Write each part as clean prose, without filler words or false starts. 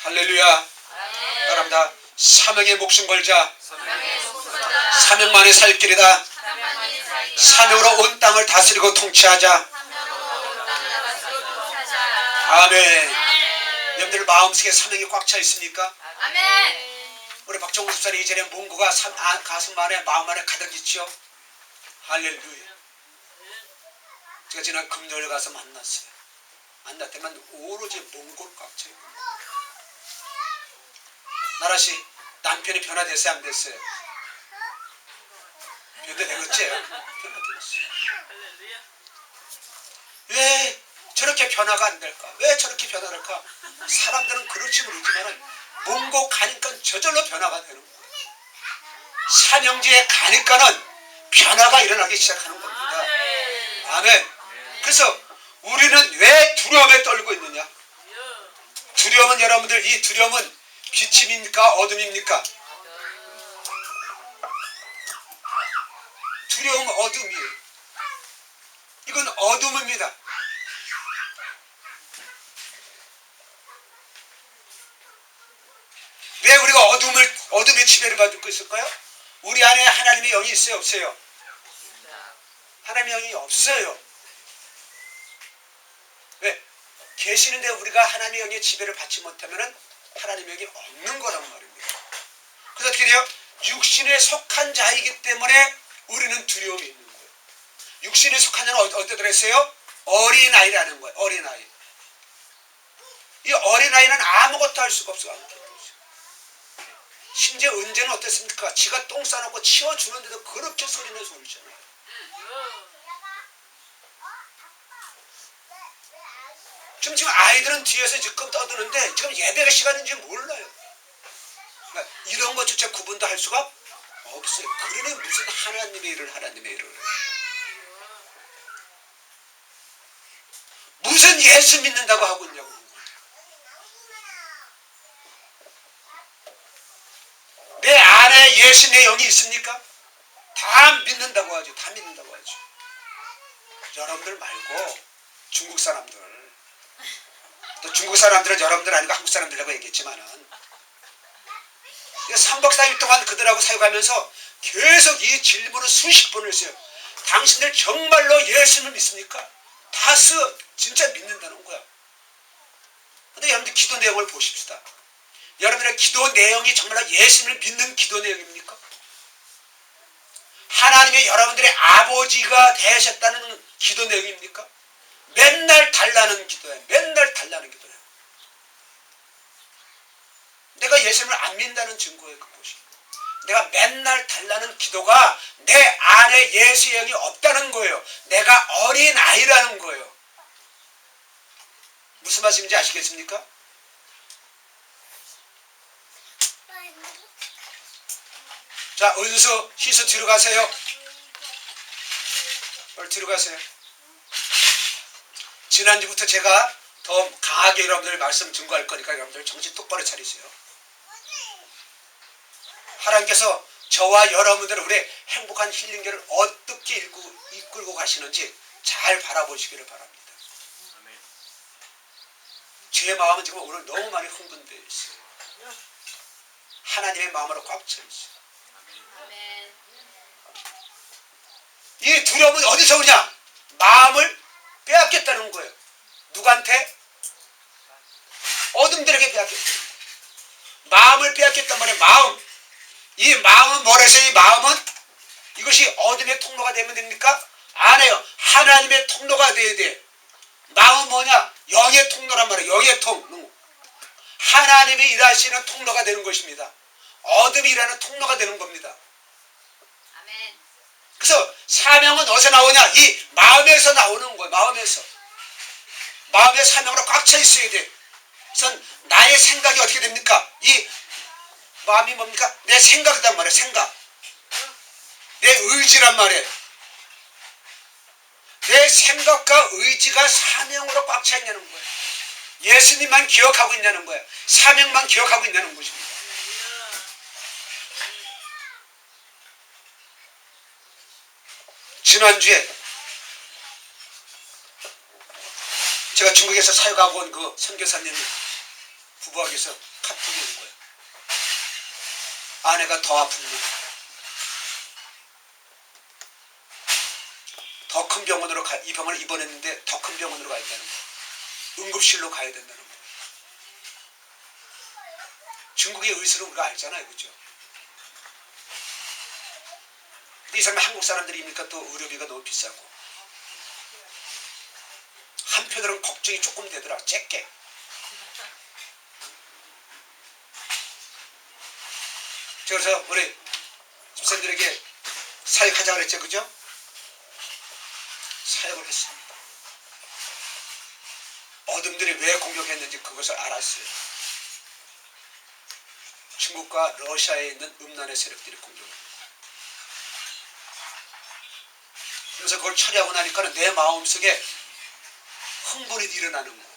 할렐루야. 바랍니다. 사명에 목숨 걸자. 사명만이 살 길이다. 사명으로 온 땅을 다스리고 통치하자. 아멘. 여러분들 마음속에 사명이 꽉 차 있습니까? 아멘. 우리 박정우 집사님 이전에 문구가 가슴 안에 마음 안에 가득 있죠. 할렐루야. 제가 지난 금요일 가서 만났어요. 만났더만 오로지 몽골 꽉 차 있고. 나라씨 남편이 변화됐어요 안 됐어요? 변화되었지? 변화되었어요. 왜 저렇게 변화가 안 될까? 왜 저렇게 변화할까? 사람들은 그럴지 모르지만 몽골 가니까 저절로 변화가 되는 거예요. 사명지에 가니까는 변화가 일어나기 시작하는 겁니다. 아멘. 그래서 우리는 왜 두려움에 떨고 있느냐? 두려움은 여러분들 이 두려움은 빛입니까? 어둠입니까? 두려움은 어둠이에요. 이건 어둠입니다. 왜 우리가 어둠의 지배를 받고 있을까요? 우리 안에 하나님의 영이 있어요? 없어요? 하나님의 영이 없어요. 왜? 계시는데 우리가 하나님의 영의 지배를 받지 못하면 하나님의 영이 없는 거란 말입니다. 그래서 어떻게 돼요? 육신에 속한 자이기 때문에 우리는 두려움이 있는 거예요. 육신에 속한 자는 어떻게 들었어요? 어린아이라는 거예요. 어린아이. 이 어린아이는 아무것도 할 수가 없어요. 심지어 은재는 어땠습니까? 지가 똥 싸놓고 치워주는데도 그렇게 소리내서 울잖아요. 지금 아이들은 뒤에서 지금 떠드는데 지금 예배가 시간인지 몰라요. 그러니까 이런 것조차 구분도 할 수가 없어요. 그러니 무슨 하나님의 일을 해요. 무슨 예수 믿는다고 하고 있냐고. 내 안에 예수의 영이 있습니까? 다 믿는다고 하죠. 다 믿는다고 하죠. 여러분들 말고 중국 사람들. 또 중국 사람들은 여러분들 아니고 한국 사람들이라고 얘기했지만은 3박 4일 동안 그들하고 사역하면서 계속 이 질문을 수십 번을 했어요. 당신들 정말로 예수를 믿습니까? 다스 진짜 믿는다는 거야. 근데 여러분들 기도 내용을 보십시다. 여러분들의 기도 내용이 정말로 예수를 믿는 기도 내용입니까? 하나님의 여러분들의 아버지가 되셨다는 기도 내용입니까? 맨날 달라는 기도예요. 맨날 달라는 기도예요. 내가 예수님을 안 믿는다는 증거예요. 그것이. 내가 맨날 달라는 기도가 내 안에 예수의 영이 없다는 거예요. 내가 어린아이라는 거예요. 무슨 말씀인지 아시겠습니까? 자, 은수, 희수 뒤로 가세요. 빨리 뒤로 가세요. 지난주부터 제가 더 강하게 여러분들 말씀 증거할 거니까 여러분들 정신 똑바로 차리세요. 하나님께서 저와 여러분들을 우리 행복한 힐링교를 어떻게 이끌고 가시는지 잘 바라보시기를 바랍니다. 제 마음은 지금 오늘 너무 많이 흥분되어 있어요. 하나님의 마음으로 꽉 차 있어요. 이 두려움은 어디서 오냐? 마음을 빼앗겠다는 거예요. 누구한테? 어둠들에게 빼앗겠다. 마음을 빼앗겠단 말이에요. 마음. 이 마음은 뭐라서 이 마음은 이것이 어둠의 통로가 되면 됩니까? 안 해요. 하나님의 통로가 돼야 돼. 마음은 뭐냐? 영의 통로란 말이에요. 영의 통. 하나님이 일하시는 통로가 되는 것입니다. 어둠이 일하는 통로가 되는 겁니다. 아멘. 그래서 사명은 어디서 나오냐? 이 마음에서 나오는 거예요. 마음에서. 마음의 사명으로 꽉 차 있어야 돼. 그래서 나의 생각이 어떻게 됩니까? 이 마음이 뭡니까? 내 생각이란 말이에요. 생각. 내 의지란 말이에요. 내 생각과 의지가 사명으로 꽉 차 있냐는 거예요. 예수님만 기억하고 있냐는 거예요. 사명만 기억하고 있냐는 것입니다. 지난주에 제가 중국에서 사역하고 온 그 선교사님 부부에게서 카톡이 온 거야. 아내가 더 아픕니다. 더 큰 병원으로 이 병원을 입원했는데 더 큰 병원으로 가야 된다는 거야. 응급실로 가야 된다는 거야. 중국의 의술은 우리가 알잖아요, 그죠? 근데 이 사람은 한국 사람들이니까 또 의료비가 너무 비싸고, 한편으로는 걱정이 조금 되더라. 쬐게. 그래서 우리 집사님들에게 사역하자 그랬죠, 그죠? 사역을 했습니다. 어둠들이 왜 공격했는지 그것을 알았어요. 중국과 러시아에 있는 음란의 세력들이 공격합니다. 그래서 그걸 처리하고 나니까 내 마음속에 흥분이 일어나는 거예요.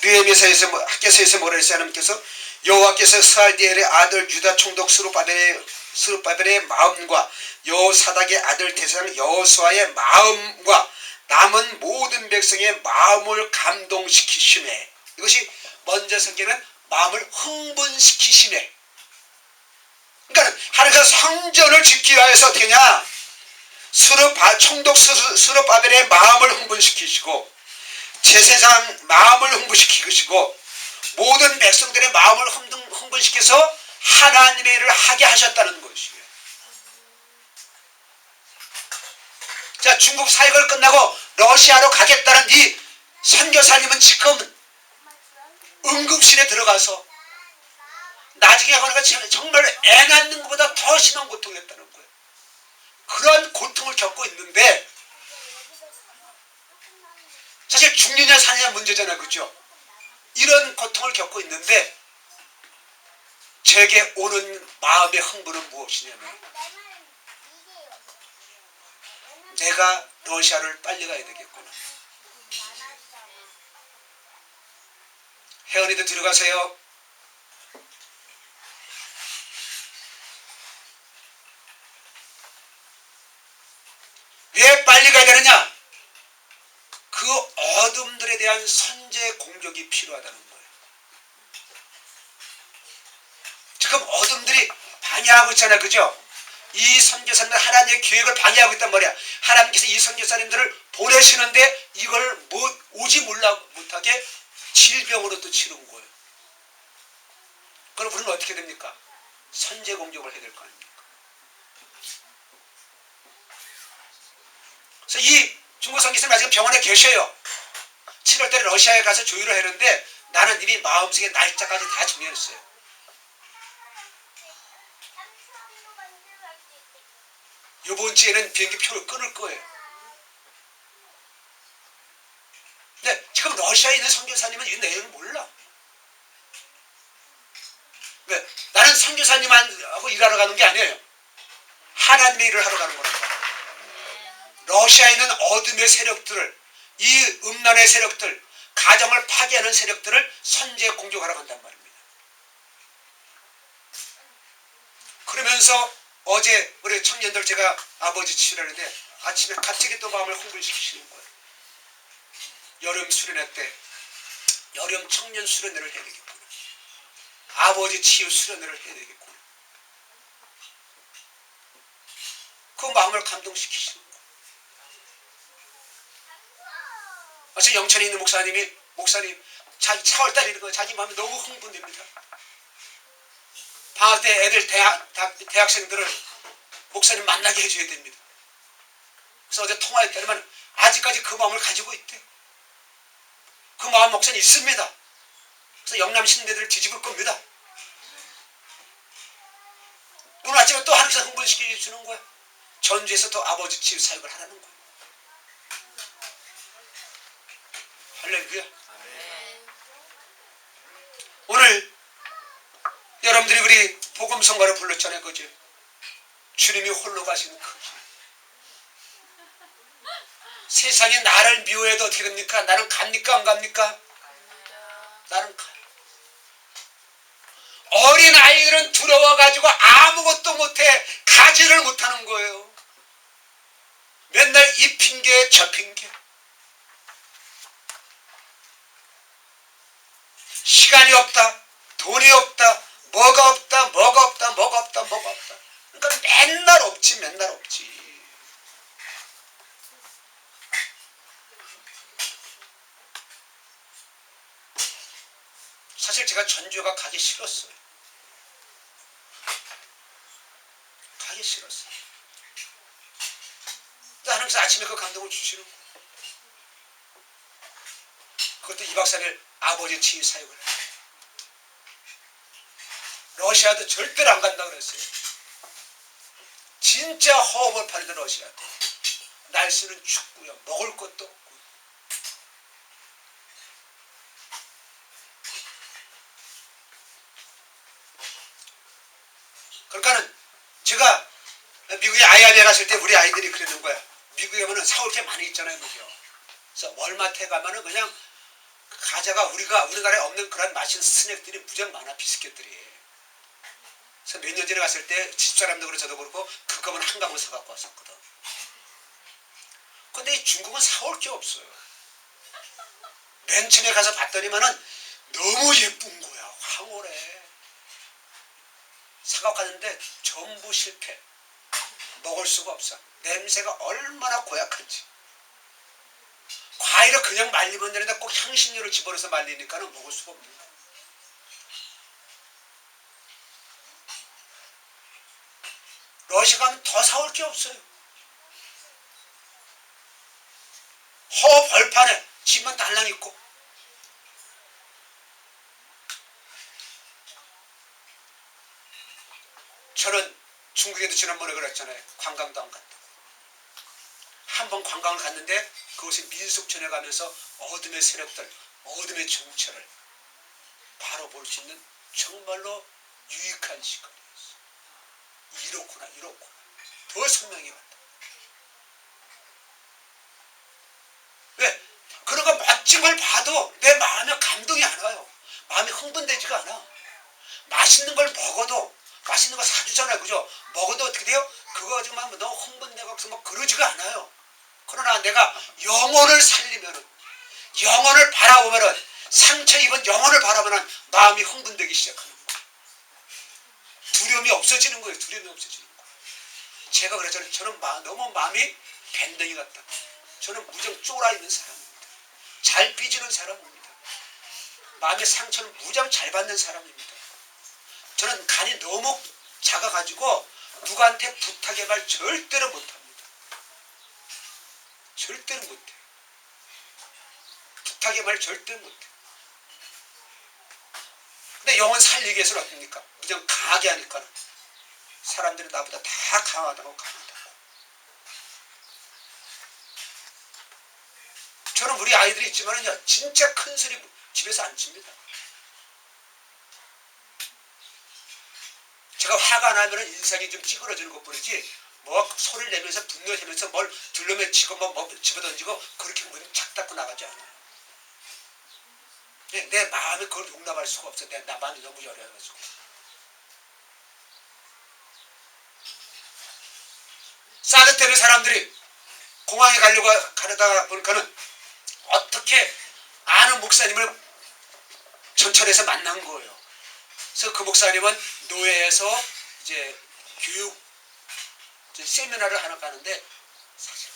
느헤미야서 학개서에서 뭐라 했어요? 하나님께서 여호와께서 스알디엘의 아들 유다 총독 스룹바벨의 마음과 여호사닥의 아들 대제사장 여호수아의 마음과 남은 모든 백성의 마음을 감동시키시매. 이것이 먼저 성경은 마음을 흥분시키시매. 그러니까 하나님께서 성전을 짓기 위해서 어떻게 하냐, 총독 스룹바벨의 마음을 흥분시키시고 제사장 마음을 흥분시키시고 모든 백성들의 마음을 흥분시켜서 하나님의 일을 하게 하셨다는 것이에요. 자, 중국 사역을 끝나고 러시아로 가겠다는 이 선교사님은 지금 응급실에 들어가서 나중에 가니까 정말 애 낳는 것보다 더 심한 고통이었다는 거예요. 그런 고통을 겪고 있는데, 사실 죽느냐 사느냐 문제잖아요, 그죠? 이런 고통을 겪고 있는데 제게 오는 마음의 흥분은 무엇이냐면, 내가 러시아를 빨리 가야 되겠구나. 혜원이도 들어가세요. 왜 빨리 가야 되느냐? 그 어둠들에 대한 선제 공격이 필요하다는 거예요. 지금 어둠들이 방해하고 있잖아요, 그죠? 이 선교사님들 하나님의 계획을 방해하고 있단 말이야. 하나님께서 이 선교사님들을 보내시는데 이걸 오지 못하게 질병으로 또 치른 거예요. 그럼 우리는 어떻게 됩니까? 선제 공격을 해야 될 거 아닙니까? 그래서 이 중국 선교사님 아직 병원에 계셔요. 7월달에 러시아에 가서 조율을 했는데 나는 이미 마음속에 날짜까지 다 정해놨어요. 이번 주에는 비행기 표를 끊을 거예요. 근데 지금 러시아에 있는 선교사님은 이 내용을 몰라. 왜? 나는 선교사님하고 일하러 가는 게 아니에요. 하나님의 일을 하러 가는 거란 말이에요. 러시아에 있는 어둠의 세력들을, 이 음란의 세력들, 가정을 파괴하는 세력들을 선제 공격하러 간단 말입니다. 그러면서 어제 우리 청년들 제가 아버지 치료하는데 아침에 갑자기 또 마음을 흥분시키시는 거예요. 여름 수련회 때 여름 청년 수련회를 해야 되겠구나. 아버지 치유 수련회를 해야 되겠구나. 그 마음을 감동시키시는 거예요. 어제 영천에 있는 목사님이, 목사님 자기 4월달에 이런 거 자기 마음이 너무 흥분됩니다. 방학 때 애들 대학생들을 목사님 만나게 해줘야 됩니다. 그래서 어제 통화했더니만 아직까지 그 마음을 가지고 있대. 그 마음 목사님 있습니다. 그래서 영남 신대들을 뒤집을 겁니다. 오늘 아침에 또 하나님께서 흥분시켜주는 거야. 전주에서 또 아버지 치유 사역을 하라는 거야. 할렐루야. 오늘 여러분들이 우리 복음성가를 불렀잖아요, 그죠? 주님이 홀로 가시는 그 길. 세상이 나를 미워해도 어떻게 됩니까? 나는 갑니까 안 갑니까? 나는 가요. 어린 아이들은 두려워가지고 아무것도 못해, 가지를 못하는 거예요. 맨날 이 핑계 저 핑계. 시간이 없다, 돈이 없다, 뭐가 없다, 뭐가 없다, 뭐가 없다, 뭐가 없다. 그러니까 맨날 없지, 맨날 없지. 사실 제가 전주가 가기 싫었어요. 가기 싫었어요. 근데 하나님께서 아침에 그 감동을 주시는 거예요. 그것도 2박 3일 아버지 치유 사역을 해요. 러시아도 절대로 안 간다고 그랬어요. 진짜 허업을 팔던 러시아도. 날씨는 춥고요. 먹을 것도 없고. 그러니까는 제가 미국에 아이아비에 갔을 때 우리 아이들이 그러는 거야. 미국에 가면은 사올 게 많이 있잖아요, 미국에. 그래서 월마트에 가면은 그냥 과자가 우리나라에 없는 그런 맛있는 스낵들이 무지하게 많아, 비스킷들이. 그래서 몇 년 전에 갔을 때 집사람도 그렇고 저도 그렇고 그거만 한 가문 사갖고 왔었거든. 근데 이 중국은 사올 게 없어요. 맨 처음에 가서 봤더니만은 너무 예쁜 거야. 황홀해. 사갖고 갔는데 전부 실패. 먹을 수가 없어. 냄새가 얼마나 고약한지. 과일을 그냥 말리면 되는데 꼭 향신료를 집어넣어서 말리니까는 먹을 수가 없는 거야. 러시아 가면 더 사올 게 없어요. 벌판에 집만 달랑 있고. 저는 중국에도 지난번에 그랬잖아요. 관광도 안 갔다고. 한 번 관광을 갔는데 그곳이 민속촌에 가면서 어둠의 세력들, 어둠의 정체를 바로 볼 수 있는 정말로 유익한 시간이었어요. 이렇구나, 이렇구나. 더 선명히 봤다. 왜? 그런 거 멋진 걸 봐도 내 마음에 감동이 안 와요. 마음이 흥분되지가 않아. 맛있는 걸 먹어도, 맛있는 거 사주잖아요. 그죠? 먹어도 어떻게 돼요? 그거 가지고 막 너무 흥분되고 막 그러지가 않아요. 그러나 내가 영혼을 살리면은, 영혼을 바라보면은, 상처 입은 영혼을 바라보면 마음이 흥분되기 시작하는 거예요. 두려움이 없어지는 거예요. 두려움이 없어지는 거예요. 제가 그랬잖아요. 저는 너무 마음이 밴댕이 같다. 저는 무정 쫄아있는 사람입니다. 잘 삐지는 사람입니다. 마음의 상처는 무정 잘 받는 사람입니다. 저는 간이 너무 작아가지고 누구한테 부탁의 말 절대로 못합니다. 절대로 못해. 부탁의 말 절대로 못해. 근데 영혼 살리기 위해서는 어떻습니까? 무정 강하게 하니까 사람들이 나보다 다 강하다고. 저는 우리 아이들이 있지만은요, 진짜 큰 소리 집에서 안 칩니다. 제가 화가 나면 인상이 좀 찌그러지는 것 뿐이지, 뭐 소리를 내면서 분노하면서 뭘 둘러매치고 뭐 집어던지고 그렇게 문 착 닫고 나가지 않아요. 내 마음에 그걸 용납할 수가 없어. 내 마음이 너무 여려가지고. 사드 때는 사람들이 공항에 가려다가 보니까는 어떻게 아는 목사님을 전철에서 만난 거예요. 그래서 그 목사님은 노예에서 이제 교육 세미나를 하나 가는데 사실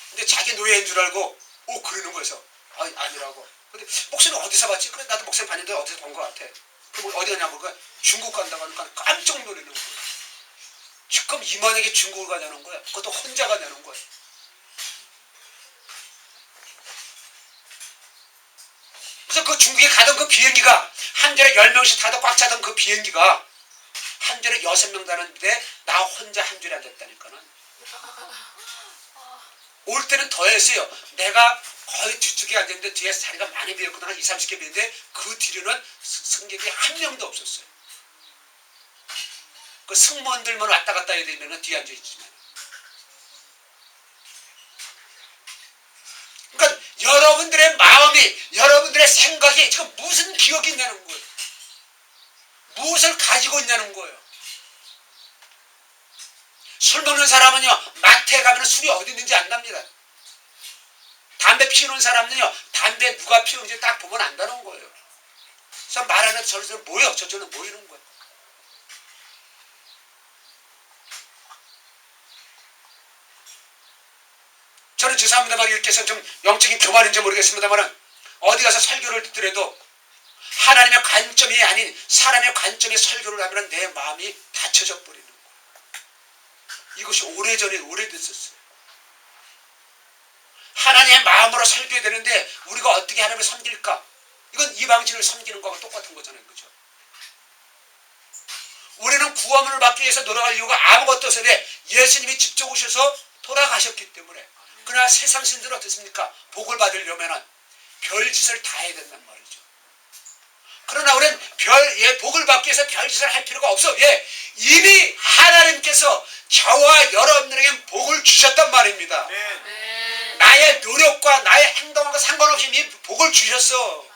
근데 자기 노예인 줄 알고 그러는 거여서 아니라고. 근데 목사님 어디서 봤지? 그래 나도 목사님 봤는데 어디서 본 것 같아. 그럼 어디 가냐고 그러니까 중국 간다고 하니까 깜짝 놀라는 거예요. 지금 이만하게 중국을 가냐는 거야. 그것도 혼자 가냐는 거야. 그래서 그 중국에 가던 그 비행기가 한 절에 10명씩 타도 꽉 차던 그 비행기가 한 절에 6명 타는데 나 혼자 한 줄에 앉았다니까는. 올 때는 더 했어요. 내가 거의 뒤쪽에 앉았는데 뒤에 자리가 많이 비었거든. 한 20, 30개 비었는데 그 뒤로는 승객이 한 명도 없었어요. 그 승무원들만 왔다 갔다 해야 되면 뒤에 앉아있지만. 그러니까 여러분들의 마음이, 여러분들의 생각이 지금 무슨 기억이 있냐는 거예요. 무엇을 가지고 있냐는 거예요. 술 먹는 사람은요, 마트에 가면 술이 어디 있는지 안 납니다. 담배 피우는 사람은요, 담배 누가 피우는지 딱 보면 안다는 거예요. 그래서 말하는 저절로 모여, 저절로 모이는 거예요. 저는 죄송합니다만 이렇게 해서 좀 영적인 교만인지 모르겠습니다만 어디 가서 설교를 듣더라도 하나님의 관점이 아닌 사람의 관점의 설교를 하면 내 마음이 닫혀져 버리는 거예요. 이것이 오래전에 오래됐었어요. 하나님의 마음으로 설교해야 되는데 우리가 어떻게 하나님을 섬길까? 이건 이방신을 섬기는 거하고 똑같은 거잖아요. 그죠? 우리는 구원을 받기 위해서 노력할 이유가 아무것도 없어요. 예수님이 직접 오셔서 돌아가셨기 때문에. 그러나 세상 신들은 어떻습니까? 복을 받으려면 별짓을 다 해야 된단 말이죠. 그러나 우리는 복을 받기 위해서 별짓을 할 필요가 없어. 왜? 이미 하나님께서 저와 여러분들에게 복을 주셨단 말입니다. 나의 노력과 나의 행동과 상관없이 이미 복을 주셨어.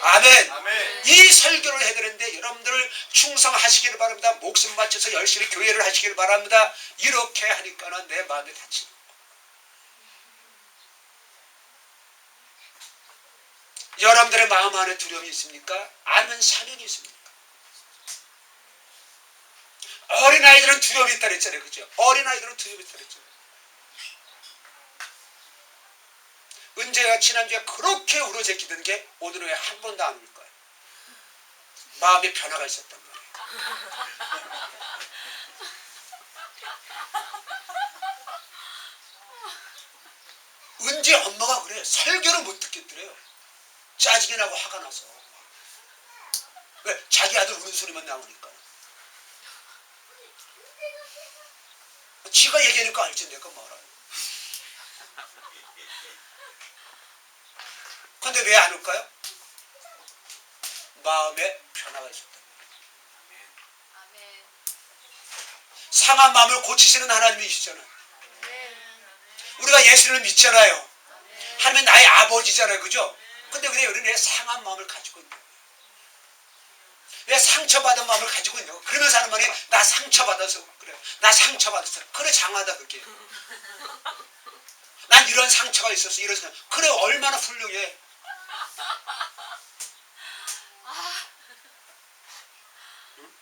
아멘. 아멘. 이 설교를 해드렸는데 여러분들을 충성하시기를 바랍니다. 목숨 바쳐서 열심히 교회를 하시기를 바랍니다. 이렇게 하니까는 내 마음이 다치는 거예요. 여러분들의 마음 안에 두려움이 있습니까? 아니면 사명이 있습니까? 어린아이들은 두려움이 있다 그랬잖아요. 그죠? 어린아이들은 두려움이 있다 그랬잖아요. 은재가 지난주에 그렇게 울어제끼던 게 오늘은 왜 한 번도 안 울까요? 마음의 변화가 있었단 말이에요. 은재 엄마가 그래. 설교를 못 듣겠더래요. 짜증이 나고 화가 나서. 왜? 자기 아들 우는 소리만 나오니까. 지가 얘기하니까 알지 내가 뭐라고. 근데 왜 안 울까요? 마음에 변화가 있었다. 아멘. 상한 마음을 고치시는 하나님이시잖아요. 우리가 예수를 믿잖아요. 하나님은 나의 아버지잖아요. 그죠? 근데 왜 우리는 상한 마음을 가지고 있는 거예요? 왜 상처받은 마음을 가지고 있는 거예요? 그러면서 하는 말이 나 상처받아서 그래. 나 상처받았어. 그래 장하다 그게. 난 이런 상처가 있었어. 이런 상처. 그래 얼마나 훌륭해. 응?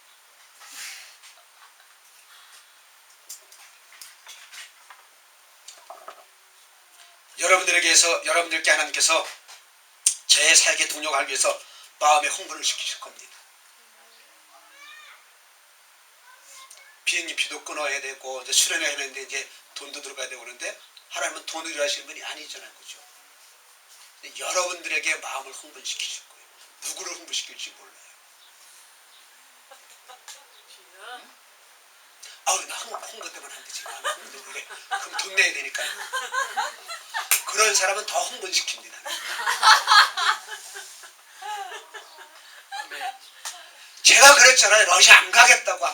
여러분들께 하나님께서 제 살게 동력하기 위해서 마음의 홍보를 시키실 겁니다. 비행기표도 끊어야 되고 이제 수련회 하는데 이제 돈도 들어가야 되고 그러는데 하나님은 돈을 일하시는 분이 아니잖아요. 그죠? 여러분들에게 마음을 흥분시키실 거예요. 누구를 흥분시킬지 몰라요. 응? 아우 나 홍보 때문에 안 되지. 그래. 그럼 돈 내야 되니까. 그런 사람은 더 흥분시킵니다. 제가 그랬잖아요. 러시아 안 가겠다고.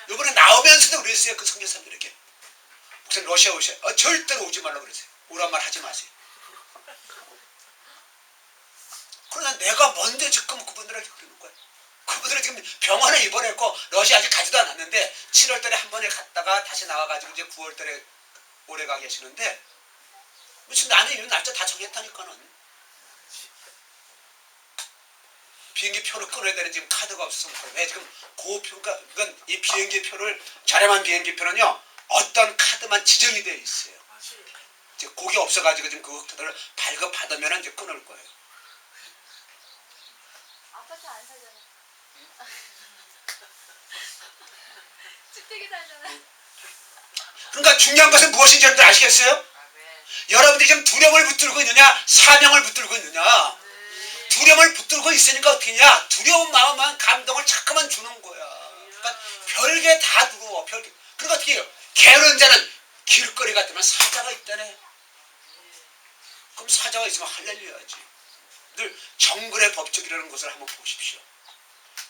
이번에 나오면서도 그랬어요. 그 선교사님들에게. 목사님 러시아 오셔요. 절대로 오지 말라고 그랬어요. 오란 말 하지 마세요. 그러나 내가 뭔데 지금 그분들에게 그러는 거예요. 그분들은 지금 병원에 입원했고 러시아 아직 가지도 않았는데 7월달에 한 번에 갔다가 다시 나와가지고 이제 9월달에 오래 가 계시는데 무슨 나는 이 날짜 다 정했다니까는. 비행기 표를 끊어야 되는 지금 카드가 없어서 왜 지금 고표가 그러니까 이 비행기 표를 저렴한 비행기 표는요 어떤 카드만 지정이 되어 있어요. 이제 그게 없어가지고 지금 그 카드를 발급받으면 이제 끊을 거예요. 아파트 안 사잖아. 주택에 살잖아. 그러니까 중요한 것은 무엇인지 여러분들 아시겠어요? 여러분들이 지금 두려움을 붙들고 있느냐 사명을 붙들고 있느냐. 두려움을 붙들고 있으니까 어떻게 냐 두려운 마음만 감동을 자꾸만 주는 거야. 그러니까 별게 다 두려워. 별게. 그러니까 어떻게 해요? 게으른 자는 길거리 같으면 사자가 있다네. 그럼 사자가 있으면 할렐루야지. 늘 정글의 법칙이라는 것을 한번 보십시오.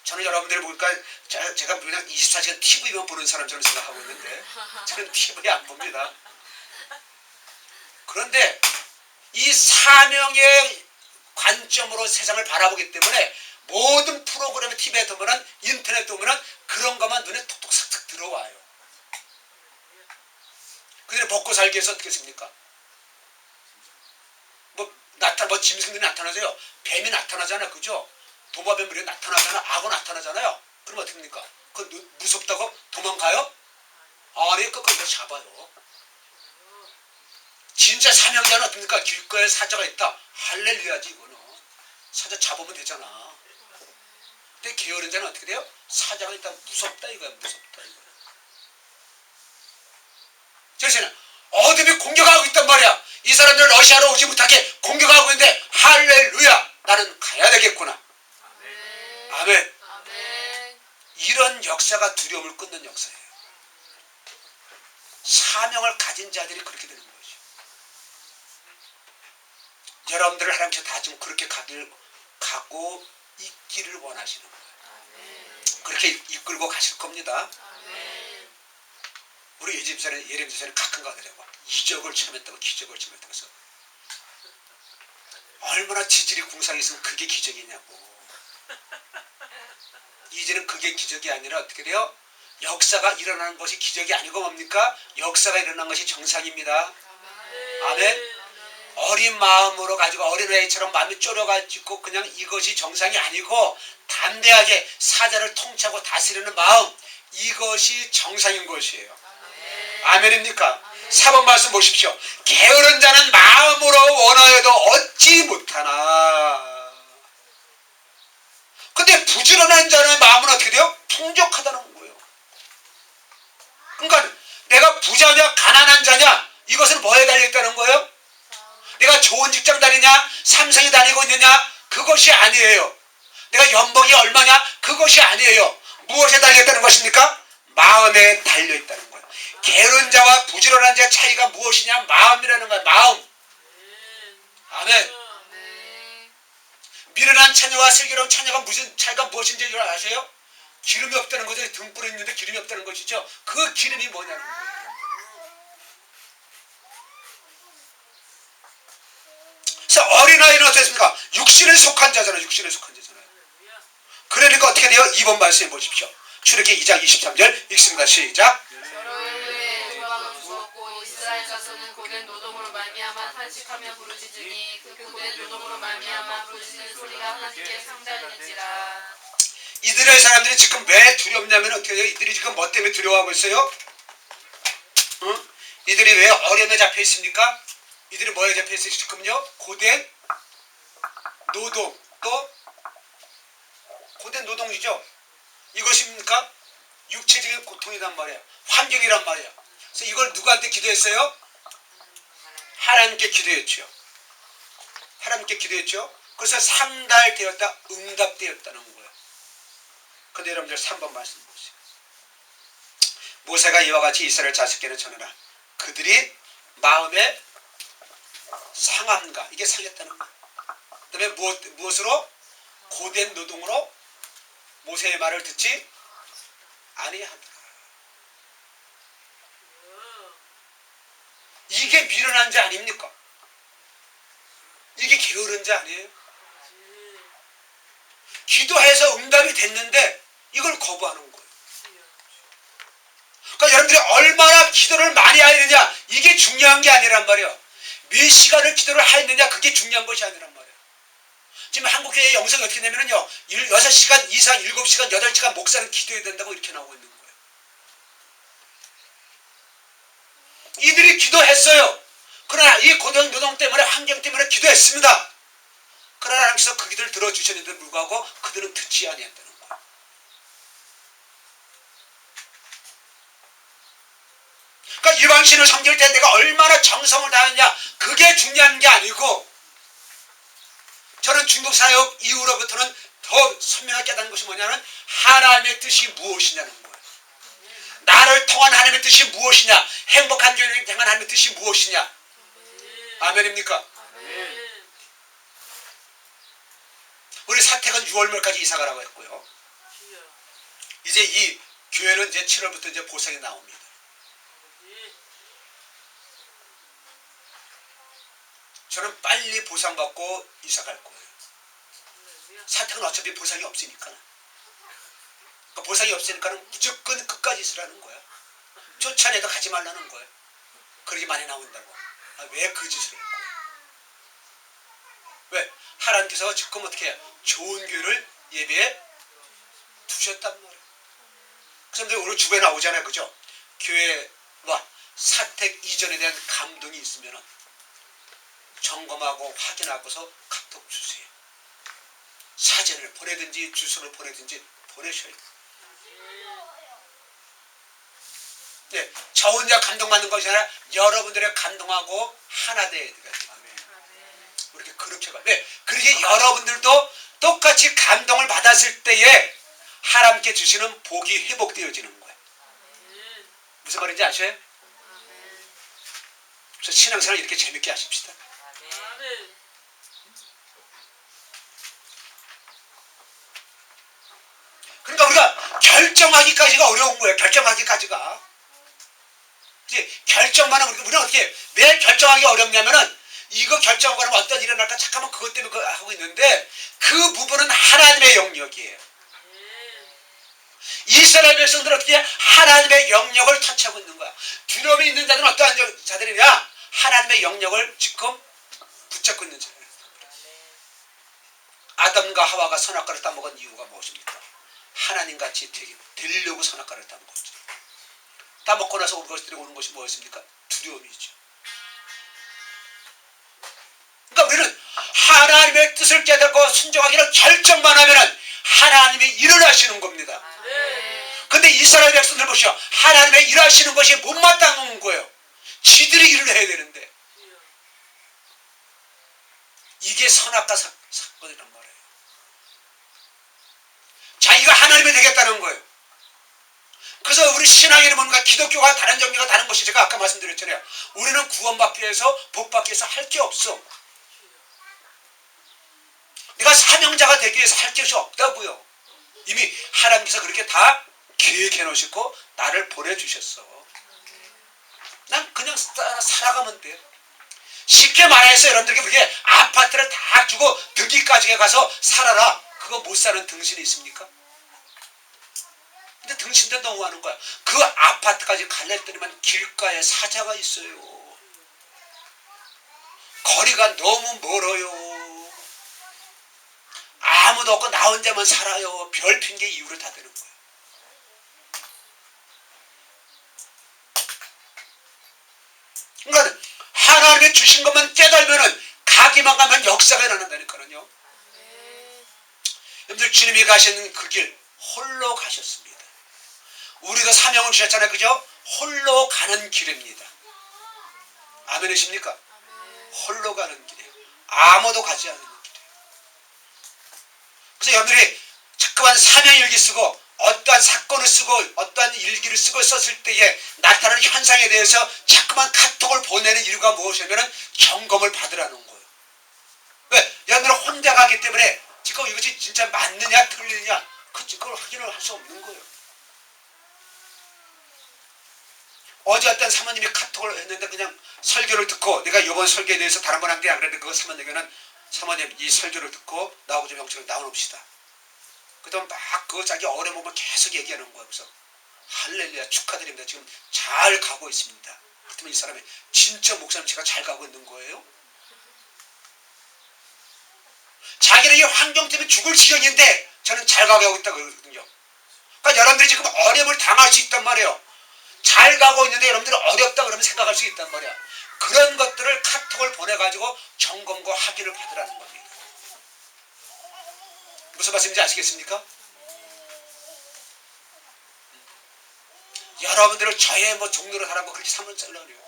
저는 여러분들이 보니까 제가 그냥 24시간 TV만 보는 사람처럼 생각하고 있는데 저는 TV 안 봅니다. 그런데 이 사명의 관점으로 세상을 바라보기 때문에 모든 프로그램을 TV에 보면 인터넷에 보면 그런 것만 눈에 톡톡 싹싹 들어와요. 그들이 먹고 살기 위해서 어떻게 했습니까? 뭐 짐승들이 나타나세요. 뱀이 나타나잖아, 그죠? 도마뱀들이 나타나잖아, 악어 나타나잖아요. 그럼 어떻게 합니까? 무섭다고 도망가요? 아니, 끝까지 잡아요. 진짜 사명자는 어떻습니까? 길거리에 사자가 있다. 할렐루야지, 이거는. 사자 잡으면 되잖아. 근데 게으른 자는 어떻게 돼요? 사자가 있다. 무섭다, 이거야. 무섭다, 이거야. 저기서는 어둠이 공격하고 있단 말이야. 이 사람들 러시아로 오지 못하게 공격하고 있는데 할렐루야, 나는 가야 되겠구나. 아멘. 아멘. 이런 역사가 두려움을 끊는 역사예요. 사명을 가진 자들이 그렇게 되는 거죠. 여러분들을 하나님께서 다 좀 그렇게 가고 있기를 원하시는 거예요. 그렇게 이끌고 가실 겁니다. 우리 예레미야서는 가끔 가더라고. 이적을 체험했다고, 기적을 체험했다고 해서 얼마나 지질이 궁상이 있으면 그게 기적이냐고. 이제는 그게 기적이 아니라 어떻게 돼요? 역사가 일어나는 것이 기적이 아니고 뭡니까? 역사가 일어나는 것이 정상입니다. 아멘. 어린 마음으로 가지고 어린아이처럼 마음이 졸여가지고 그냥 이것이 정상이 아니고 담대하게 사자를 통치하고 다스리는 마음, 이것이 정상인 것이에요. 아멘입니까? 4번 말씀 보십시오. 게으른 자는 마음으로 원하여도 얻지 못하나. 근데 부지런한 자는 마음은 어떻게 돼요? 풍족하다는 거예요. 그러니까 내가 부자냐 가난한 자냐, 이것은 뭐에 달려있다는 거예요? 내가 좋은 직장 다니냐, 삼성에 다니고 있느냐, 그것이 아니에요. 내가 연봉이 얼마냐, 그것이 아니에요. 무엇에 달려있다는 것입니까? 마음에 달려있다는 거예요. 게으른 자와 부지런한 자의 차이가 무엇이냐? 마음이라는 거예요. 마음. 아멘. 미련한 처녀와 슬기로운 처녀가 무슨 차이가 무엇인지 아세요? 기름이 없다는 거죠. 등불이 있는데 기름이 없다는 것이죠. 그 기름이 뭐냐는 거예요. 그래서 어린아이는 어떻습니까? 육신에 속한 자잖아요. 육신에 속한 자잖아요. 그러니까 어떻게 돼요? 2번 말씀해 보십시오. 출애굽기 2장 23절 읽습니다. 시작. 이스라엘 자손은 고된 노동으로 말미암아 탄식하며 부르짖으니 그 고된 노동으로 말미암아 부르짖는 소리가 하나님께 상달되는지라. 이들의 사람들이 지금 왜 두렵냐면 어떻게 해요? 이들이 지금 뭐 때문에 두려워하고 있어요? 응? 이들이 왜 어려움에 잡혀 있습니까? 이들이 뭐에 잡혀 있어요? 지금요? 고된 노동, 또 고된 노동이죠. 이것입니까? 육체적인 고통이란 말이에요. 환경이란 말이에요. 그래서 이걸 누구한테 기도했어요? 하나님께 기도했죠. 하나님께 기도했죠. 그래서 상달되었다, 응답되었다는 거예요. 근데 여러분들 3번 말씀 보세요. 모세가 이와 같이 이스라엘 자식에게 전하라. 그들이 마음에 상함과, 이게 상했다는 거예요. 그 다음에 무엇으로? 고된 노동으로 모세의 말을 듣지 아니하더라. 이게 미련한 자 아닙니까? 이게 게으른 자 아니에요? 기도해서 응답이 됐는데 이걸 거부하는 거예요. 그러니까 여러분들이 얼마나 기도를 많이 하느냐, 이게 중요한 게 아니란 말이에요. 몇 시간을 기도를 하느냐, 그게 중요한 것이 아니란 말이에요. 지금 한국교회 영성이 어떻게 되냐면요, 6시간 이상, 7시간, 8시간 목사는 기도해야 된다고 이렇게 나오고 있는 거예요. 이들이 기도했어요. 그러나 이 고된 노동 때문에, 환경 때문에 기도했습니다. 그러나 하나님께서 그 기도를 들어주셨는데도 불구하고 그들은 듣지 아니했다는 거예요. 그러니까 이방신을 섬길 때 내가 얼마나 정성을 다했냐, 그게 중요한 게 아니고, 저는 중국 사역 이후로부터는 더 선명하게 깨닫는 것이 뭐냐면 하나님의 뜻이 무엇이냐는 거예요. 나를 통한 하나님의 뜻이 무엇이냐, 행복한 교회를 향한 하나님의 뜻이 무엇이냐. 아멘입니까? 우리 사택은 6월 말까지 이사 가라고 했고요. 이제 이 교회는 이제 7월부터 이제 보상이 나옵니다. 저는 빨리 보상받고 이사 갈 거예요. 사택은 어차피 보상이 없으니까. 그러니까 보상이 없으니까는 무조건 끝까지 있으라는 거야. 쫓아내도 가지 말라는 거야. 그러기 많이 나온다고. 왜 그 짓을 했고. 하나님께서 지금 어떻게 해요? 좋은 교회를 예배해 두셨단 말이에요. 그런데 우리 주변에 나오잖아요. 그죠? 교회와 사택 이전에 대한 감동이 있으면 점검하고 확인하고서 카톡 주세요. 사진을 보내든지 주소를 보내든지 보내셔야 돼요. 네, 저 혼자 감동받는 것이 아니라 여러분들의 감동하고 하나 돼야 되거든요. 이렇게 그렇게 가. 네, 그렇게 여러분들도 똑같이 감동을 받았을 때에 하나님께 주시는 복이 회복되어지는 거예요. 무슨 말인지 아셔요? 그래서 신앙생활 이렇게 재밌게 하십시다. 그러니까 우리가 결정하기까지가 어려운 거예요. 결정하기까지가. 이제 결정만 하면 우리가 어떻게 왜 결정하기 어렵냐면은 이거 결정하고 나면 어떤 일이 날까 잠깐만 그것 때문에 그거 하고 있는데 그 부분은 하나님의 영역이에요. 이스라엘 백성들은 어떻게 하나님의 영역을 터치하고 있는 거야. 두려움이 있는 자들은 어떠한 자들이냐? 하나님의 영역을 지금 붙잡고 있는 자들. 아담과 하와가 선악과를 따먹은 이유가 무엇입니까? 하나님같이 되려고 선악과를 따먹었죠. 따먹고 나서 온 것들이 오는 것이 무엇입니까? 두려움이죠. 그러니까 우리는 하나님의 뜻을 깨닫고 순종하기를 결정만 하면은 하나님이 일을 하시는 겁니다. 근데 이스라엘 백성들 보시오. 하나님의 일하시는 것이 못마땅한 거예요. 지들이 일을 해야 되는데. 이게 선악과 사건이란 말이에요. 자기가 하나님이 되겠다는 거예요. 그래서 우리 신앙의 이름은 기독교가 다른 종교가 다른 것이 제가 아까 말씀드렸잖아요. 우리는 구원받기 위해서 복받기 위해서 할 게 없어. 내가 사명자가 되기 위해서 할 것이 없다고요. 이미 하나님께서 그렇게 다 계획해 놓으시고 나를 보내주셨어. 난 그냥 살아가면 돼요. 쉽게 말해서 여러분들에게 그렇게 아파트를 다 주고 등기까지 가서 살아라. 그거 못 사는 등신이 있습니까? 근데 등신들 너무하는 거야. 그 아파트까지 갈랬더니만 길가에 사자가 있어요. 거리가 너무 멀어요. 아무도 없고 나 혼자만 살아요. 별 핑계 이유를 다 대는 거예요. 그러니까 하나님이 주신 것만 깨달으면은 가기만 가면 역사가 일어난다니까요. 여러분들 주님이 가시는 그 길 홀로 가셨습니다. 우리도 사명을 주셨잖아요. 그죠? 홀로 가는 길입니다. 아멘이십니까? 홀로 가는 길이에요. 아무도 가지 않는 길이에요. 그래서 여러분들이 자꾸만 사명일기 쓰고 어떠한 사건을 쓰고 어떠한 일기를 쓰고 썼을 때에 나타나는 현상에 대해서 자꾸만 카톡을 보내는 이유가 무엇이냐면 점검을 받으라는 거예요. 왜? 여러분들은 혼자 가기 때문에 지금 이것이 진짜 맞느냐 틀리느냐 그걸 확인을 할 수 없는 거예요. 어제 어떤 사모님이 카톡을 했는데 그냥 설교를 듣고 내가 이번 설교에 대해서 다른 분한테 안 그랬는데 그거 사모님에게는 사모님 이 설교를 듣고 나하고 좀 영적으로 나눠봅시다. 그다음 막 그거 자기 어려운 부분 계속 얘기하는 거예요. 그래서 할렐루야 축하드립니다. 지금 잘 가고 있습니다. 그렇다면 이 사람이 진짜 목사님 제가 잘 가고 있는 거예요? 자기는 이 환경 때문에 죽을 지경인데 저는 잘 가고 있다고 그러거든요. 그러니까 여러분들이 지금 어려움을 당할 수 있단 말이에요. 잘 가고 있는데 여러분들이 어렵다 그러면 생각할 수 있단 말이야. 그런 것들을 카톡을 보내가지고 점검과 확인을 받으라는 겁니다. 무슨 말씀인지 아시겠습니까? 여러분들을 저의 종로를 하라고 그렇게 삼을 잘라내요.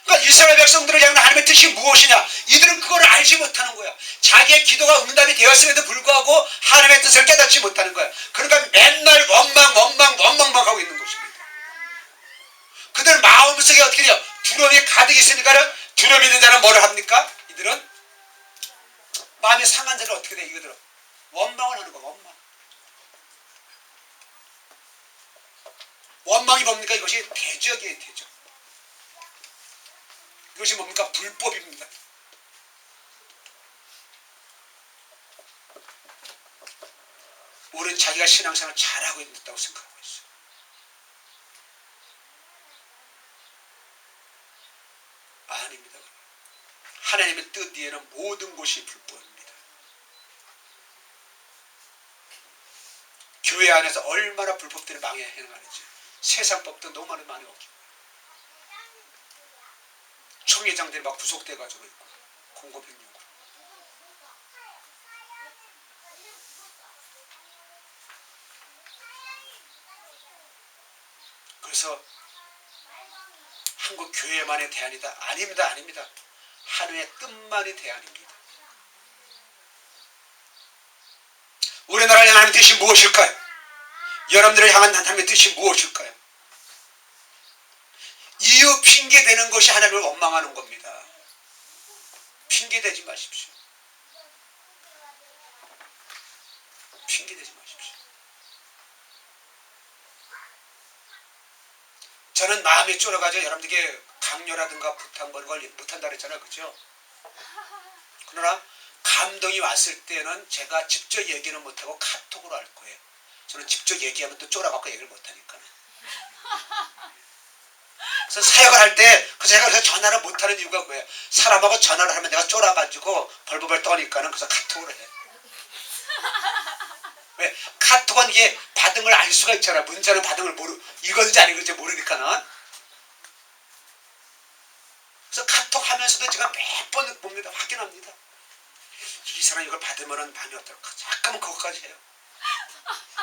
그러니까 이스라엘 백성들을 향한 하나님의 뜻이 무엇이냐? 이들은 그걸 알지 못하는 거야. 자기의 기도가 응답이 되었음에도 불구하고 하나님의 뜻을 깨닫지 못하는 거야. 그러니까 맨날 원망만 하고 있는 것입니다. 그들 마음속에 어떻게 돼요? 두려움이 가득 있으니까는 두려움 있는 자는 뭐를 합니까? 이들은 마음이 상한 자를 어떻게 돼? 이거들은 원망을 하는 거야. 원망이 뭡니까? 이것이 대적이에요. 대적. 이것이 뭡니까? 불법입니다. 우리는 자기가 신앙생활 잘하고 있다고 생각하고 있어요. 아닙니다. 하나님의 뜻 위에는 모든 것이 불법입니다. 교회 안에서 얼마나 불법들이 행하는지 세상 법도 너무 많이 없고 총회장들이 막 구속돼가지고 있고 공고백령으로. 그래서 한국 교회만의 대안이다. 아닙니다. 아닙니다. 하나님의 뜻만이 대안입니다. 우리나라를 향하는 뜻이 무엇일까요? 여러분들을 향한 하나님의 뜻이 무엇일까요? 이유 핑계대는 것이 하나님을 원망하는 겁니다. 핑계대지 마십시오. 핑계대지 마십시오. 저는 마음이 쫄아가지고 여러분들에게 강요라든가 부탁하는 걸 못한다 그랬잖아요. 그죠? 그러나 감동이 왔을 때는 제가 직접 얘기는 못하고 카톡으로 할 거예요. 저는 직접 얘기하면 또 쫄아갖고 얘기를 못하니까. 그래서 사역을 할 때 제가 그래서 전화를 못하는 이유가 뭐예요? 사람하고 전화를 하면 내가 쫄아가지고 벌벌벌 떠니까는 그래서 카톡으로 해. 왜? 카톡은 이게 받은 걸 알 수가 있잖아. 문자는 받은 걸 읽었는지 안 읽었는지 모르니까는. 그래서 카톡 하면서도 제가 몇 번 봅니다. 확인합니다. 이 사람이 이걸 받으면 마음이 어떨까? 잠깐만 그것까지 해요.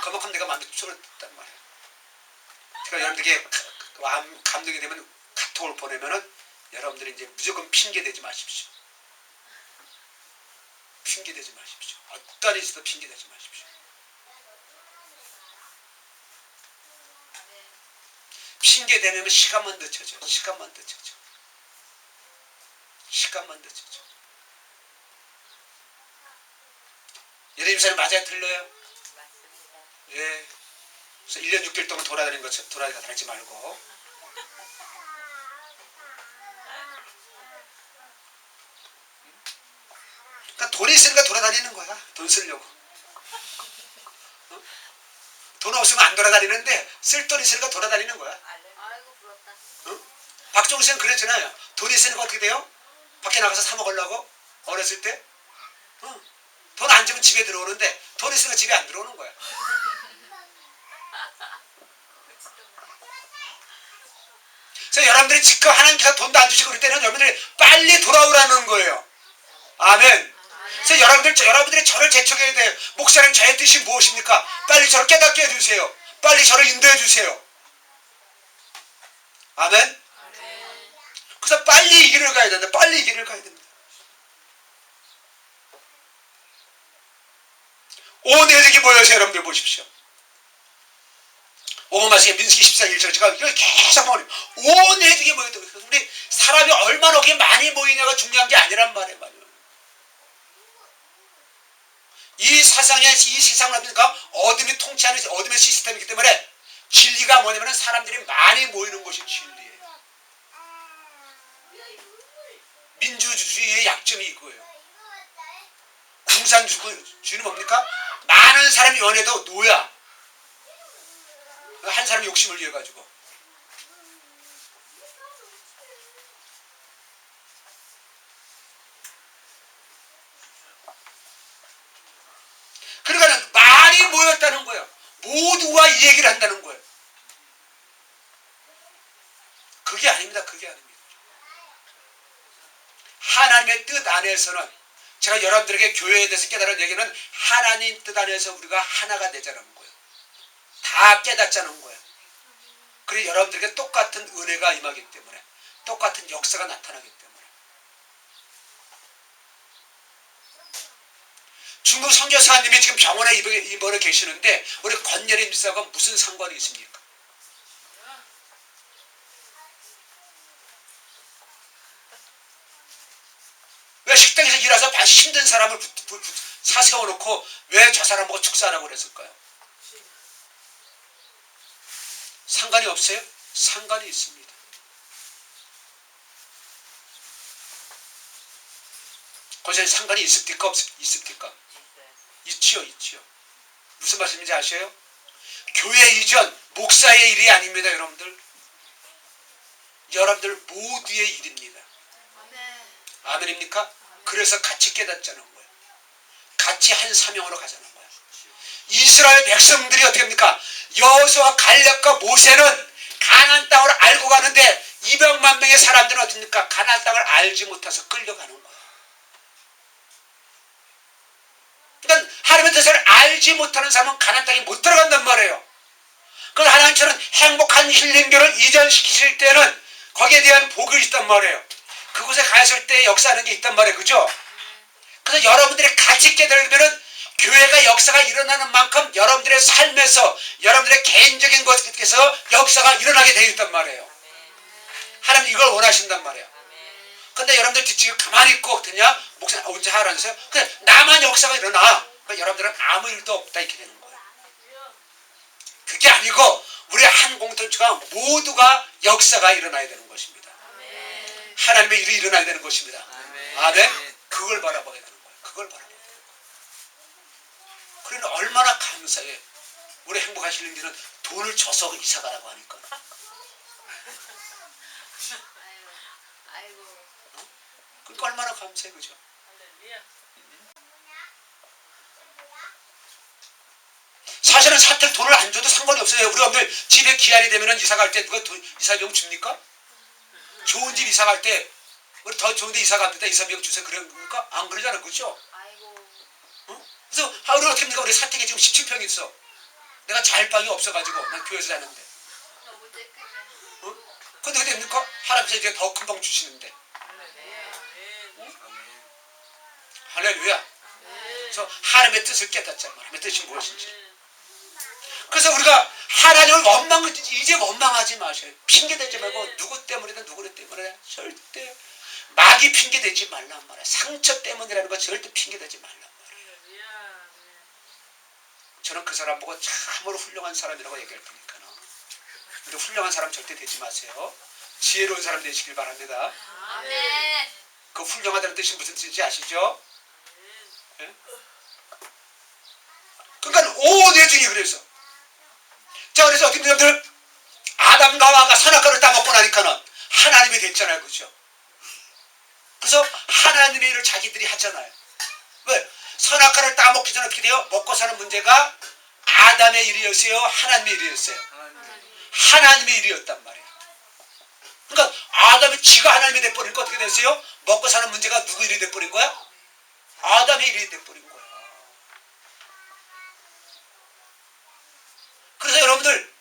그만큼 내가 마음이 쫄았단 말이에요. 제가 여러분들에게 감동이 되면 카톡을 보내면은 여러분들이 이제 무조건 핑계대지 마십시오. 핑계대지 마십시오. 어떤 일이 있어도 핑계대지 마십시오. 핑계대면 시간만 늦춰져. 시간만 늦춰져. 시간만 늦춰져. 예수님 사람 맞아요? 틀려요? 맞습니다. 예. 그래서 1년 6개월 동안 돌아다니지 말고. 그러니까 돈이 있으니까 돌아다니는 거야. 돈 쓰려고. 어? 돈 없으면 안 돌아다니는데 쓸 돈 있으니까 돌아다니는 거야. 아이고 부럽다. 어? 박종수는 그랬잖아요. 돈이 있으니까 어떻게 돼요? 밖에 나가서 사 먹으려고? 어렸을 때? 어? 돈 안 주면 집에 들어오는데 돈 있으니까 집에 안 들어오는 거야. 그래서 여러분들이 지금 하나님께서 돈도 안 주시고 그럴 때는 여러분들이 빨리 돌아오라는 거예요. 아멘. 그래서 여러분들이 저를 재촉해야 돼요. 목사님 저의 뜻이 무엇입니까? 빨리 저를 깨닫게 해주세요. 빨리 저를 인도해 주세요. 아멘. 그래서 빨리 이 길을 가야 된다. 빨리 이 길을 가야 됩니다. 온 애들이 모여서 여러분들 보십시오. 오마시의 민수기 14일 제가 이걸 계속 보니 온 애들이 모여도 우리 사람이 얼마나 많이 모이냐가 중요한 게 아니란 말이에요. 이 세상을 합니까? 어둠이 통치하는 어둠의 시스템이기 때문에 진리가 뭐냐면 사람들이 많이 모이는 것이 진리예요. 민주주의의 약점이 이거예요. 공산주의는 뭡니까? 많은 사람이 원해도 노야. 한 사람이 욕심을 위해 가지고. 그러니까 많이 모였다는 거예요. 모두가 이 얘기를 한다는 거예요. 그게 아닙니다. 그게 아닙니다. 하나님의 뜻 안에서는 제가 여러분들에게 교회에 대해서 깨달은 얘기는 하나님 뜻 안에서 우리가 하나가 되자는 거예요. 다 깨닫자는 거예요. 그리고 여러분들에게 똑같은 은혜가 임하기 때문에 똑같은 역사가 나타나기 때문에 중국 선교사님이 지금 병원에 입원해 계시는데 우리 권예림 집사하고 무슨 상관이 있습니까? 왜 식당에서 일해서 힘든 사람을 사세워 놓고 왜 저 사람 보고 축사하라고 그랬을까요? 상관이 없어요? 상관이 있습니다. 거기서 상관이 있습니까? 있습니까? 있지요. 무슨 말씀인지 아셔요? 교회 이전 목사의 일이 아닙니다. 여러분들 모두의 일입니다. 아멘입니까? 그래서 같이 깨닫자는 거예요. 같이 한 사명으로 가자는 거예요. 이스라엘 백성들이 어떻게 합니까? 여호수아 갈렙과 모세는 가나안 땅을 알고 가는데 200만 명의 사람들은 어떻습니까? 가나안 땅을 알지 못해서 끌려가는 거예요. 그러니까 하나님의 뜻을 알지 못하는 사람은 가나안 땅에 못 들어간단 말이에요. 그래서 하나님처럼 행복한 힐링교를 이전시키실 때는 거기에 대한 복이 있단 말이에요. 그곳에 갔을 때 역사하는 게 있단 말이에요. 그죠? 그래서 여러분들이 같이 깨달으면 교회가 역사가 일어나는 만큼 여러분들의 삶에서 여러분들의 개인적인 것에서 역사가 일어나게 되어 있단 말이에요. 하나님 이걸 원하신단 말이에요. 근데 여러분들 지금 가만히 있고 어떠냐? 목사님 언제 하라면서요? 근데 나만 역사가 일어나. 그러니까 여러분들은 아무 일도 없다 이렇게 되는 거예요. 그게 아니고 우리 한 공동체가 모두가 역사가 일어나야 되는 것입니다. 하나님의 일이 일어나야 되는 것입니다. 아멘. 그걸 바라보게 되는 거예요. 그걸 바라보게 되는 거예요. 그러니 얼마나 감사해. 우리 행복한 힐링들은 돈을 줘서 이사 가라고 하니까. 아이고. 그러니까 얼마나 감사해. 그죠? 사실은 사택 돈을 안 줘도 상관이 없어요. 우리 여러분들 집에 기한이 되면 이사 갈 때 누가 이사비용 줍니까? 좋은 집 이사 갈 때 우리 더 좋은 데 이사 갑니다. 이사비용 주세요. 그러니까 안 그러잖아. 그렇죠? 아이고. 그래서 우리 어떻게 합니까? 우리 사택에 지금 17평 있어. 내가 잘 방이 없어가지고 난 교회에서 자는데. 너무 쬐끔해. 근데 어떻게 됩니까? 하나님께서 이제 더 큰 방 주시는데. 할렐루야. 그래서 하나님의 뜻을 깨닫잖아. 하나님의 뜻이 무엇인지. 그래서 우리가 하나님을 이제 원망하지 마세요. 핑계대지 말고 누구 때문이든 누구 때문에 절대 마귀 핑계대지 말란 말이야. 상처 때문이라는 거 절대 핑계대지 말란 말이야. 저는 그 사람 보고 참으로 훌륭한 사람이라고 얘기할 테니까요. 근데 훌륭한 사람 절대 되지 마세요. 지혜로운 사람 되시길 바랍니다. 아멘. 그 훌륭하다는 뜻이 무슨 뜻인지 아시죠? 네? 그러니까 온 예중이 그래서. 자, 그래서 어떻게 여러분들 아담과 하와가 선악과를 따먹고 나니까는 하나님이 됐잖아요. 그렇죠? 그래서 하나님의 일을 자기들이 하잖아요. 왜? 선악과를 따먹기 전에 어떻게 돼요? 먹고 사는 문제가 아담의 일이었어요? 하나님의 일이었어요? 하나님의 일이었단 말이에요. 그러니까 아담이 지가 하나님이 돼버리니까 어떻게 됐어요? 먹고 사는 문제가 누구 일이 돼버린 거야? 아담의 일이 돼버린 거야. 그래서 여러분들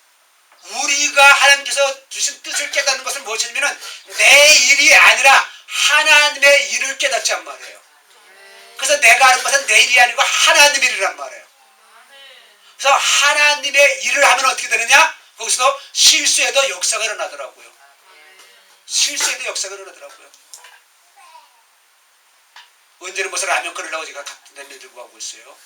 우리가 하나님께서 주신 뜻을 깨닫는 것은 무엇이냐면 내 일이 아니라 하나님의 일을 깨닫자는 말이에요. 그래서 내가 하는 것은 내 일이 아니고 하나님의 일이란 말이에요. 그래서 하나님의 일을 하면 어떻게 되느냐? 거기서 실수에도 역사가 일어나더라고요. 실수에도 역사가 일어나더라고요. 언제는 무슨 라면 끓이려고 제가 같은 냄비 들고 가고 있어요.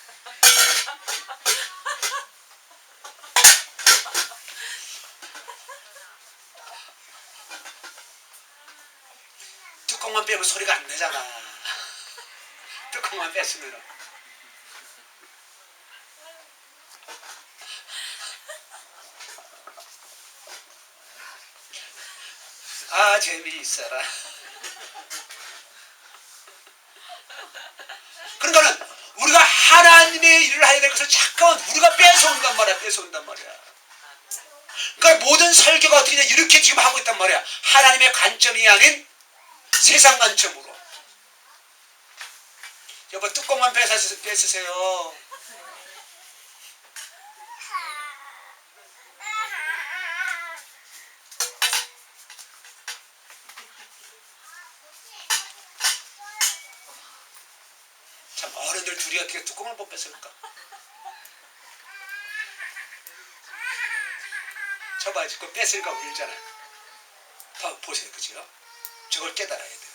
뚜껑만 빼면 소리가 안 나잖아. 뚜껑만 뺐으면. 아, 재미있어라. 그러니까는 우리가 하나님의 일을 해야 될 것을 잠깐 우리가 뺏어온단 말이야. 뺏어온단 말이야. 그러니까 모든 설교가 어떻게 되냐 이렇게 지금 하고 있단 말이야. 하나님의 관점이 아닌 세상 관점으로. 여보 뚜껑만 뺏으세요. 참 어른들 둘이 어떻게 뚜껑을 못 뺏을까? 저봐 지금 뺏을까 울잖아. 봐 보세요, 그죠? 저걸 깨달아야 돼요.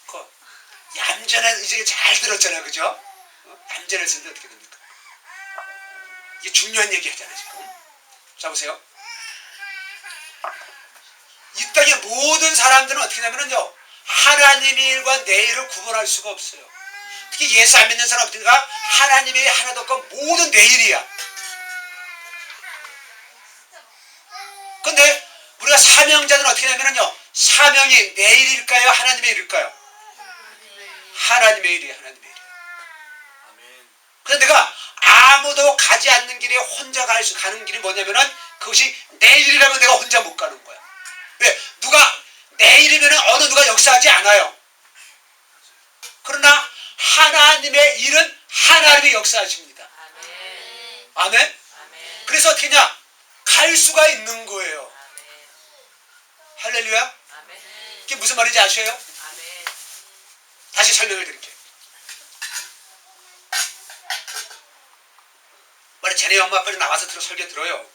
그 얌전한 이제 잘 들었잖아요, 그죠? 얌전했을 때 어떻게 됩니까? 이게 중요한 얘기 하잖아요, 지금. 자 보세요. 이 땅의 모든 사람들은 어떻게 되냐면요, 하나님의 일과 내 일을 구분할 수가 없어요. 특히 예수 안 믿는 사람들과 하나님의 일 하나도 없고 모든 내 일이야. 근데 우리가 사명자는 어떻게 되냐면요, 사명이 내 일일까요? 하나님의 일일까요? 하나님의 일이에요. 하나님의 일이에요. 그래서 내가 아무도 가지 않는 길에 혼자 가는 길이 뭐냐면은 그것이 내 일이라면 내가 혼자 못 가는 거야. 왜? 누가 내 일이면은 어느 누가 역사하지 않아요. 그러나 하나님의 일은 하나님이 역사하십니다. 아멘. 그래서 어떻게 냐? 갈 수가 있는 거예요. 할렐루야. 이게 무슨 말인지 아셔요? 다시 설명을 드릴게요. 만약 쟤네 엄마 아빠는 나와서 설교 들어요.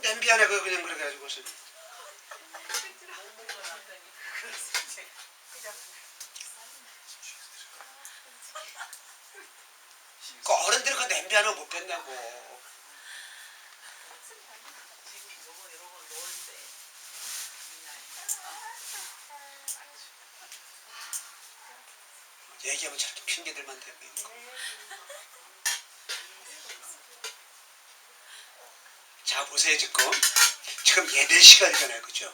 냄비 안에 그냥 그렇게 해가지고 그 어른들은 그 냄비 안에 못 뺐냐고. 얘기하면 저렇게 핑계들만 대고 있는 거. 자, 보세요. 지금 예배 시간이잖아요. 그죠?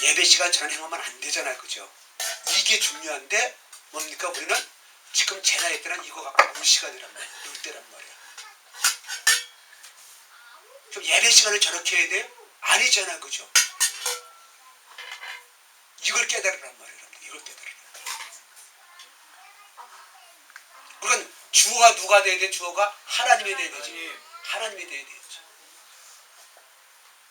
예배 시간 저런 행하면 안 되잖아요. 그죠? 이게 중요한데 뭡니까? 우리는 지금 제 나이 때는 이거 갖고 볼 시간이란 말이야. 놀 때란 말이야. 그럼 예배 시간을 저렇게 해야 돼요? 아니잖아. 그죠? 이걸 깨달으란 말이야. 이걸 깨달으란 말이야. 그러니까 주어가 누가 돼야 돼? 주어가 하나님이 돼야 되지. 하나님이 돼야 되지.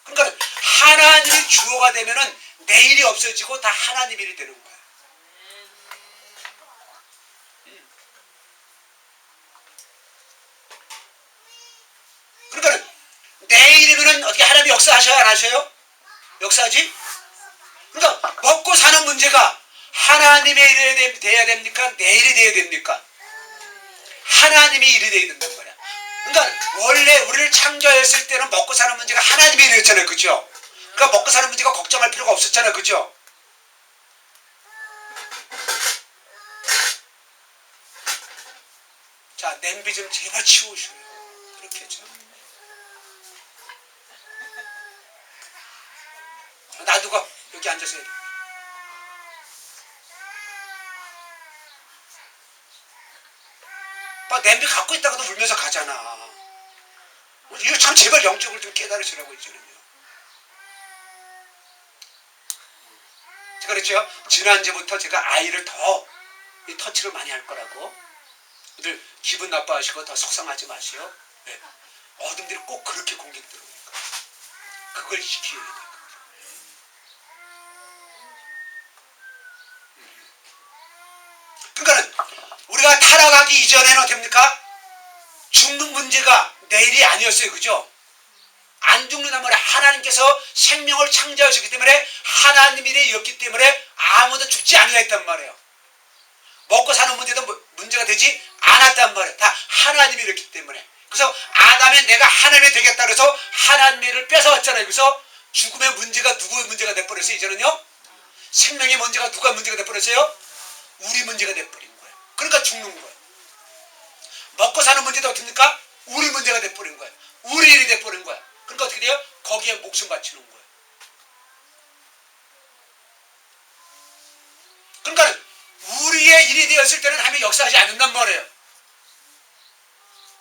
그러니까 하나님이 주어가 되면은 내 일이 없어지고 다 하나님 일이 되는 거야. 그러니까 내 일이면은 어떻게 하나님이 역사하셔요? 안 하셔요? 역사하지? 그러니까 먹고 사는 문제가 하나님의 일이 돼야 됩니까? 내 일이 돼야 됩니까? 하나님의 일이 돼야 된단 말이야. 그러니까 원래 우리를 창조했을 때는 먹고 사는 문제가 하나님의 일이었잖아요. 그죠? 그러니까 먹고 사는 문제가 걱정할 필요가 없었잖아요. 그죠? 자, 냄비 좀 제발 치우셔요. 그렇게 좀. 놔두고 여기 앉아서 해야 돼. 냄비 갖고 있다가도 울면서 가잖아. 이거 참 제발 영적으로 좀 깨달으시라고 이제는요. 제가 그랬죠. 지난주부터 제가 아이를 더 터치를 많이 할 거라고. 늘 기분 나빠하시고 더 속상하지 마시오. 네. 어둠들이 꼭 그렇게 공격 들어오니까 그걸 지켜야 돼. 그러니까 우리가 타락하기 이전에는 됩니까? 죽는 문제가 내 일이 아니었어요. 그죠? 안 죽는단 말이야. 하나님께서 생명을 창조하셨기 때문에 하나님 일이었기 때문에 아무도 죽지 아니했단 말이에요. 먹고 사는 문제도 문제가 되지 않았단 말이에요. 다 하나님이 이랬기 때문에. 그래서 아담의 내가 하나님이 되겠다 그래서 하나님의 일을 뺏어왔잖아요. 그래서 죽음의 문제가 누구의 문제가 돼버렸어요. 이제는요. 생명의 문제가 누가 문제가 돼버렸어요? 우리 문제가 돼버린 거예요. 그러니까 죽는 거예요. 먹고 사는 문제도 어떻습니까? 우리 문제가 돼버린 거예요. 우리 일이 돼버린 거예요. 그러니까 어떻게 돼요? 거기에 목숨 바치는 거예요. 그러니까 우리의 일이 되었을 때는 하나님이 역사하지 않는단 말이에요.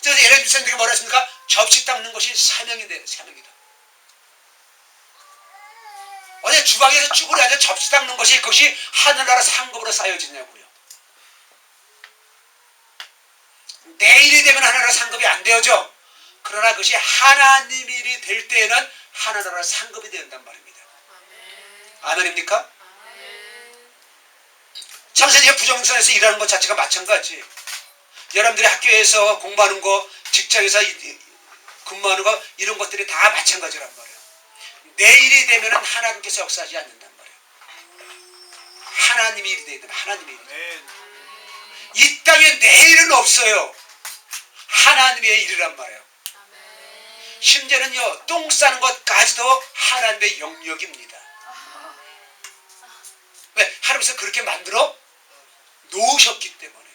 그래서 예레미야 선생님이 뭐라 했습니까? 접시 닦는 것이 사명이다. 어제 주방에서 쭈그려 앉아 접시 닦는 것이 그것이 하늘나라 상급으로 쌓여지냐고요. 내 일이 되면 하늘나라 상급이 안 되어져. 그러나 그것이 하나님 일이 될 때에는 하늘나라 상급이 된단 말입니다. 아멘입니까? 참선이가 부정선에서 일하는 것 자체가 마찬가지. 여러분들이 학교에서 공부하는 거, 직장에서 근무하는 거 이런 것들이 다 마찬가지란 말이에요. 내 일이 되면 하나님께서 역사하지 않는단 말이에요. 하나님의 일이 돼야 되면 하나님의 일이. 이 땅에 내 일은 없어요. 하나님의 일이란 말이에요. 심지어는요, 똥 싸는 것까지도 하나님의 영역입니다. 왜? 하나님께서 그렇게 만들어 놓으셨기 때문에.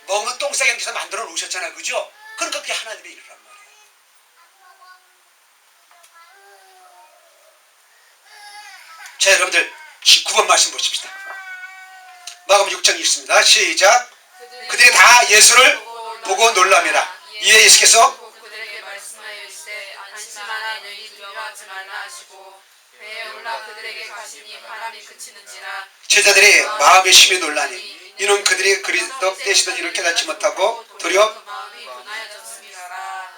먹으면 똥 싸게 하면서 만들어 놓으셨잖아요. 그죠? 그러니까 그게 하나님의 일이란 말이에요. 자, 여러분들 9번 말씀 보십시다. 마가복음 6장 읽습니다. 시작. 그들이 다 예수를 보고 놀랍니다. 이에 예수께서 그들에게 말씀하여 이르시되 안심하라 너희 두려워하지 말라 하시고 배에 올라 그들에게 가시니 바람이 그치는지라. 제자들이 마음에 심히 놀라니 이는 그들이 그리스도 되시던 일을 깨닫지 못하고 도리어 마음이 분하여졌습니다.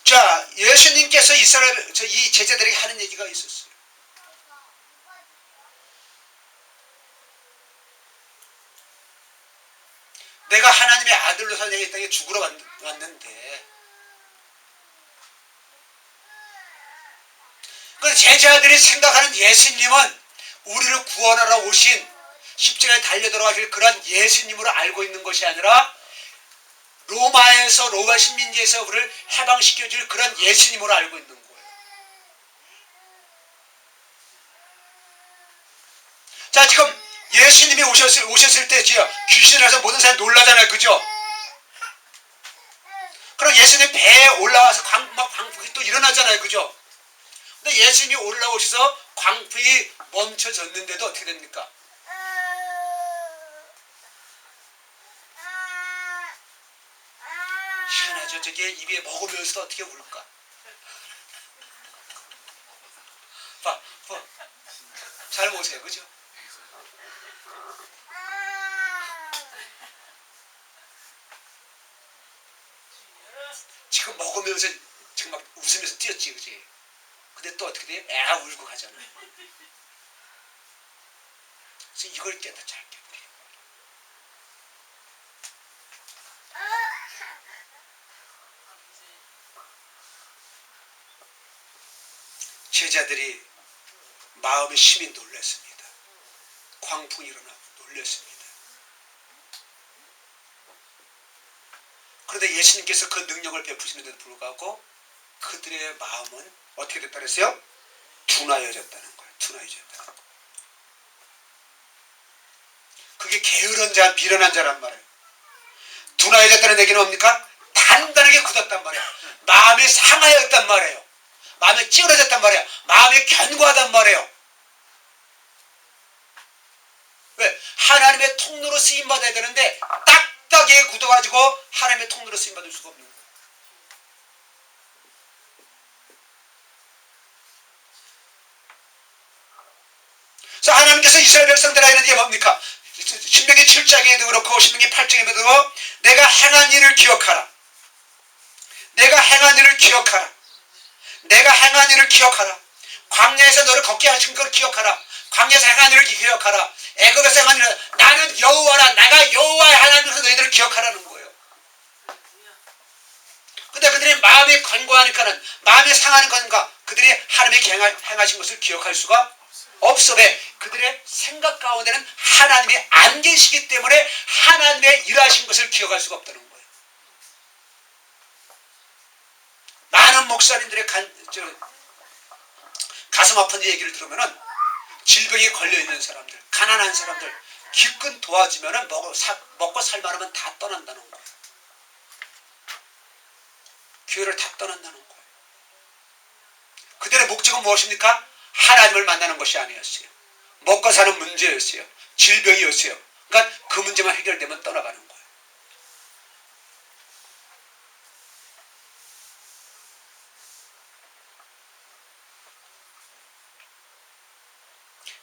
자, 예수님께서 이 제자들에게 하는 얘기가 있었어요. 내가 하나님의 아들로서 내가 이 땅에 죽으러 왔는데, 그 제자들이 생각하는 예수님은 우리를 구원하러 오신 십자가에 달려 들어가실 그런 예수님으로 알고 있는 것이 아니라 로마 식민지에서 우리를 해방시켜줄 그런 예수님으로 알고 있는 거예요. 자, 지금 예수님이 오셨을 때 귀신이라서 모든 사람이 놀라잖아요. 그죠? 그럼 예수님 배에 올라와서 광풍이 또 일어나잖아요. 그죠? 근데 예수님이 올라오셔서 광풍이 멈춰졌는데도 어떻게 됩니까? 희한하죠. 저게 입에 먹으면서도 어떻게 울까? 잘 보세요. 그죠? 지금 먹으면서 정말 웃으면서 뛰었지. 그지? 근데 또 어떻게 돼? 애가 울고 가잖아. 그래서 이걸 깨닫지 않게. 제자들이 마음에 심히 놀랐습니다. 광풍이 일어나고 놀랐습니다. 그런데 예수님께서 그 능력을 베푸시는데도 불구하고 그들의 마음은 어떻게 됐다 그랬어요? 둔하여졌다는 거예요. 둔하여졌다는 거예요. 그게 게으른 자, 미련한 자란 말이에요. 둔하여졌다는 얘기는 뭡니까? 단단하게 굳었단 말이에요. 마음이 상하였단 말이에요. 마음이 찌그러졌단 말이에요. 마음이 견고하단 말이에요. 왜? 하나님의 통로로 쓰임받아야 되는데 딱딱하게 굳어가지고 하나님의 통로로 쓰임받을 수가 없는 거예요. 그래서 하나님께서 이스라엘 백성들에게 하는 게 뭡니까? 신명기 7장에도 그렇고 신명기 8장에도 그렇고 내가 행한 일을 기억하라. 내가 행한 일을 기억하라. 내가 행한 일을 기억하라. 광야에서 너를 걷게 하신 걸 기억하라. 광야에서 행한 일을 기억하라. 애굽에서 행한 일을 나는 여호와라. 내가 여호와의 하나님으로서 너희들을 기억하라는 거예요. 근데 그들이 마음이 견고하니까는 마음이 상하는 건가? 그들이 하나님이 행하신 것을 기억할 수가 없어. 왜? 그들의 생각 가운데는 하나님이 안 계시기 때문에 하나님의 일하신 것을 기억할 수가 없다는 거예요. 많은 목사님들의 가슴 아픈 얘기를 들으면은 질병에 걸려있는 사람들, 가난한 사람들 기껏 도와주면은 먹고 살만하면 다 떠난다는 거예요. 교회를 다 떠난다는 거예요. 그들의 목적은 무엇입니까? 하나님을 만나는 것이 아니었어요. 먹고 사는 문제였어요. 질병이었어요. 그러니까 그 문제만 해결되면 떠나가는 거예요.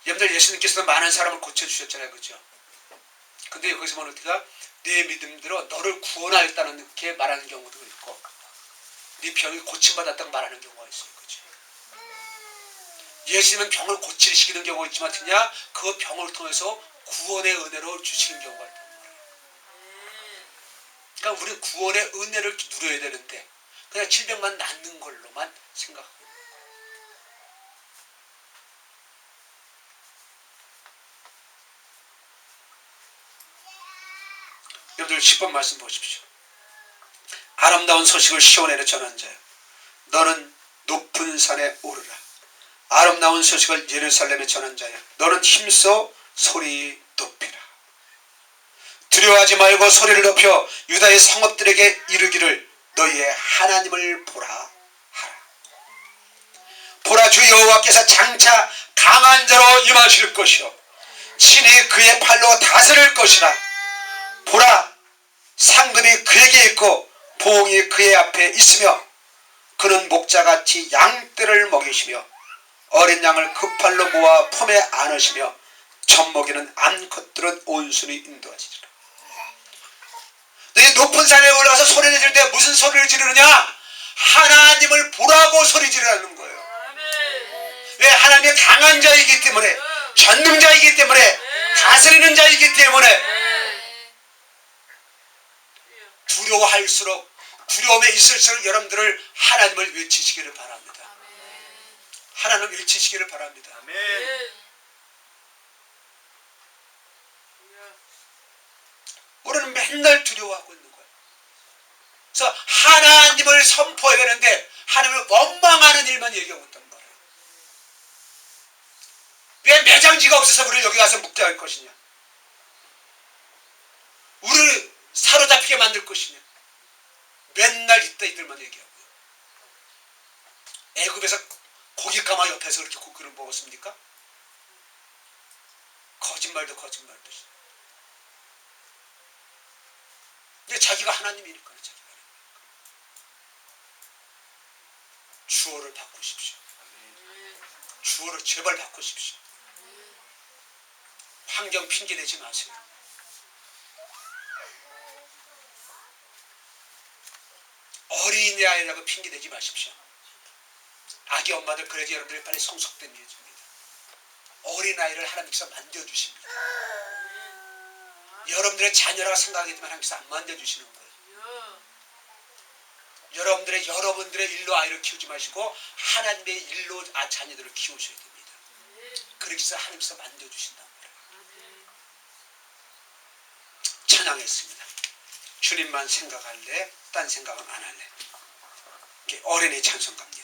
여러분들 예수님께서도 많은 사람을 고쳐주셨잖아요. 그죠? 근데 여기서 보면 어떻게 내 믿음대로 너를 구원하였다는 이렇게 말하는 경우도 있고 네 병이 고침받았다고 말하는 경우가 있어요. 그죠? 예수님은 병을 고치시키는 경우가 있지만 그냥 그 병을 통해서 구원의 은혜로 주시는 경우가 있단 말이에요. 그러니까 우리는 구원의 은혜를 누려야 되는데 그냥 질병만 낫는 걸로만 생각하고 있는 거예요. 여러분들 10번 말씀 보십시오. 아름다운 소식을 시온에게 전한 자여 너는 높은 산에 오르라. 아름다운 소식을 예루살렘에 전한 자여 너는 힘써 소리 높이라. 두려워하지 말고 소리를 높여 유다의 성읍들에게 이르기를 너희의 하나님을 보라 하라. 보라 주 여호와께서 장차 강한 자로 임하실 것이요 친히 그의 팔로 다스릴 것이라. 보라, 상급이 그에게 있고 보응이 그의 앞에 있으며 그는 목자같이 양떼를 먹이시며 어린 양을 그 팔로 모아 품에 안으시며 젖먹이는 암컷들은 온순히 인도하시리라. 너희 높은 산에 올라가서 소리를 지를 때 무슨 소리를 지르느냐? 하나님을 보라고 소리 지르라는 거예요. 왜? 하나님이 강한 자이기 때문에, 전능자이기 때문에, 다스리는 자이기 때문에. 두려워할수록, 두려움에 있을수록 여러분들을 하나님을 외치시기를 바랍니다. 하나님을 외치시기를 바랍니다. 우리는 맨날 두려워하고 있는 거예요. 그래서 하나님을 선포해야 되는데 하나님을 원망하는 일만 얘기하고 있단 말이에요. 왜 매장지가 없어서 우리를 여기 와서 묵자할 것이냐? 우리를 사로잡히게 만들 것이냐? 맨날 이따 이들만 얘기하고요. 애굽에서 고깃가마 옆에서 그렇게 고기를 먹었습니까? 거짓말도 거짓말도. 근데 자기가 하나님이니까 자기가 주어를 바꾸십시오. 주어를 제발 바꾸십시오. 환경 핑계대지 마세요. 어린아이라고 핑계대지 마십시오. 아기 엄마들 그래야지 여러분들이 빨리 성숙됨이 해줍니다. 어린아이를 하나님께서 만져주십니다. 여러분들의 자녀라고 생각하겠지만 하나님께서 안 만져주시는 거예요. 여러분들의 일로 아이를 키우지 마시고 하나님의 일로 자녀들을 키우셔야 됩니다. 그렇게 해서 하나님께서 만져주신단 말이에요. 찬양했습니다. 주님만 생각할래? 딴 생각은 안 할래? 어린이 찬송 갑니다.